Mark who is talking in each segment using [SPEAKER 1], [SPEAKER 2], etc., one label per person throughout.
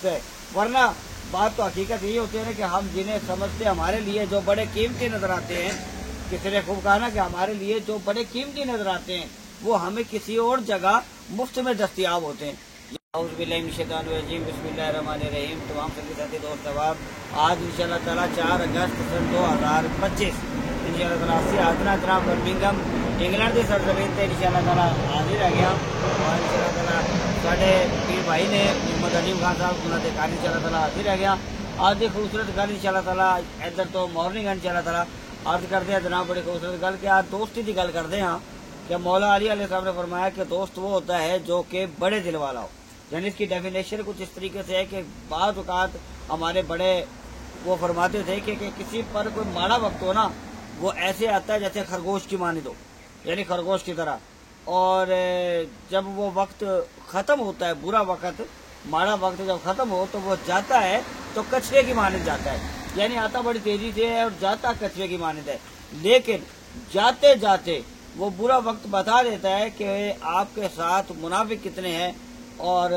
[SPEAKER 1] दोस्त है, वरना बात तो हकीकत यही होती है ना कि हम जिन्हें समझते हमारे लिए जो बड़े कीमती नजर आते हैं, किसी ने खूब कहा ना कि हमारे लिए जो बड़े कीमती नजर आते हैं वो हमें किसी और जगह मुफ्त में दस्तयाब होते हैं। बिस्मिल्लाहिर्रहमानिर्रहीम। तमाम सभी साथी दोस्त अहबाब, आज इंशाअल्लाह ताला 4 अगस्त सन 2025 इंशाअल्लाह ताला से आदना जनाब बर्मिंघम इंग्लैंड की सरजमीन से इंशाअल्लाह ताला हाजिर है गया और इंशाअल्लाह ताला साढ़े पीर भाई ने मोहम्मद अलीम खान साहब उन्होंने देखा इंशाअल्लाह ताला हाजिर है गया। आज की खूबसूरत गल इंशाअल्लाह ताला इधर तो मॉर्निंग है इंशाअल्लाह ताला अर्ज करते हैं जनाब बड़ी खूबसूरत गल कि आज दोस्ती की गल करते हैं कि मौला अली अलैहि सलाम ने फरमाया कि दोस्त वो होता है जो कि बड़े दिल वाला हो। यानी इसकी डेफिनेशन कुछ इस तरीके से है कि बाज़ औक़ात हमारे बड़े वो फरमाते थे कि किसी पर कोई माड़ा वक्त हो ना, वो ऐसे आता है जैसे खरगोश की मानी दो, यानी खरगोश की तरह। और जब वो वक्त ख़त्म होता है, बुरा वक्त माड़ा वक्त जब ख़त्म हो तो वो जाता है तो कचरे की मानद जाता है, यानी आता बड़ी तेज़ी से है और जाता कचरे की मानद है। लेकिन जाते जाते वो बुरा वक्त बता देता है कि आपके साथ मुनाफिक कितने हैं और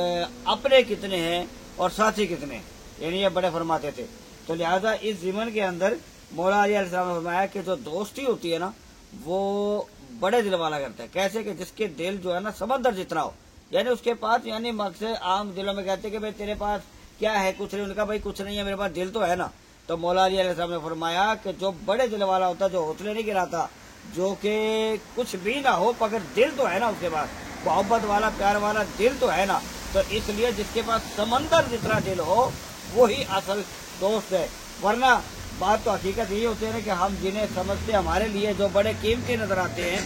[SPEAKER 1] अपने कितने हैं और साथी कितने हैं, यानी ये बड़े फरमाते थे। तो लिहाजा इस ज़िमन के अंदर मौला अली अलैहि सलाम ने फरमाया कि जो दोस्ती होती है ना वो बड़े दिल वाला करता है। कैसे कि जिसके दिल जो है ना समंदर जितना हो, यानी उसके पास, यानी मकसद आम दिलों में कहते हैं कि भाई तेरे पास क्या है, कुछ नहीं। उनका भाई कुछ नहीं है, मेरे पास दिल तो है ना। तो मौला अली अलैहि सलाम ने फरमाया कि जो बड़े दिल वाला होता है, जो हौसले नहीं गिराता, जो कि कुछ भी ना हो मगर दिल तो है ना उसके पास, मोहब्बत वाला प्यार वाला दिल तो है ना। तो इसलिए जिसके पास समंदर जितना दिल हो वही असल दोस्त है, वरना बात तो हकीकत यही होती है ना कि हम जिन्हें समझते हमारे लिए जो बड़े कीमती नजर आते हैं,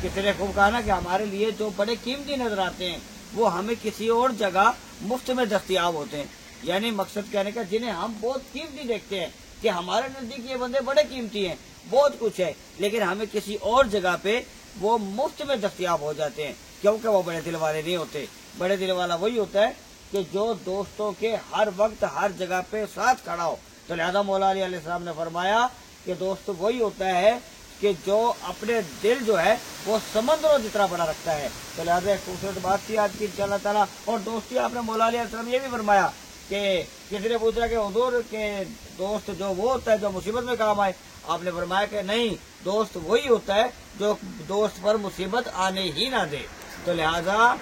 [SPEAKER 1] किसी ने खूब कहा ना कि हमारे लिए जो बड़े कीमती नजर आते हैं वो हमें किसी और जगह मुफ्त में दस्तयाब होते हैं। यानी मकसद कहने का, जिन्हें हम बहुत कीमती देखते हैं कि हमारे नजदीक ये बंदे बड़े कीमती हैं, बहुत कुछ है, लेकिन हमें किसी और जगह पे वो मुफ्त में दस्तयाब हो जाते हैं, क्योंकि वो बड़े दिल वाले नहीं होते। बड़े दिल वाला वही होता है कि जो दोस्तों के हर वक्त हर जगह पे साथ खड़ा हो। तो लिहाजा मौला अली अलैहि सलाम ने फरमाया कि दोस्त वही होता है कि जो अपने दिल जो है वो समंदरों जितना बड़ा रखता है। तो लिहाजा खूबसूरत बात थी आज की इंशाअल्लाह ताला। और दोस्ती आपने मौला अली अलैहि सलाम ये भी फरमाया कि किसी ने पूछा कि हुजूर के दोस्त जो वो होता है जो मुसीबत में काम आए, आपने फरमाया कि नहीं, दोस्त वही होता है जो दोस्त पर मुसीबत आने ही ना दे। तो लिहाजा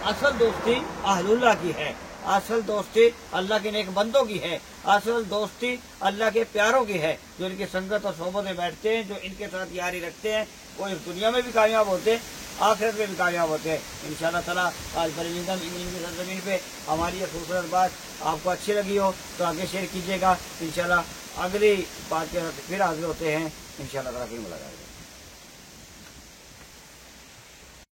[SPEAKER 1] असल दोस्ती अहलुल्लाह की है, असल दोस्ती अल्लाह के नेक बंदों की है, असल दोस्ती अल्लाह के प्यारों की है, जो इनकी संगत और सोहबत में बैठते हैं, जो इनके साथ यारी रखते हैं, वो इस दुनिया में भी कामयाब होते हैं, आखिरत में भी कामयाब होते हैं इंशाअल्लाह ताला। आज बर्मिंघम इंग्लैंड की सरजमीन पे हमारी ये खूबसूरत बात आपको अच्छी लगी हो तो आगे शेयर कीजिएगा। इंशाअल्लाह अगली बात के साथ फिर हाजिर होते हैं इंशाअल्लाह ताला, फिर मुलाकात।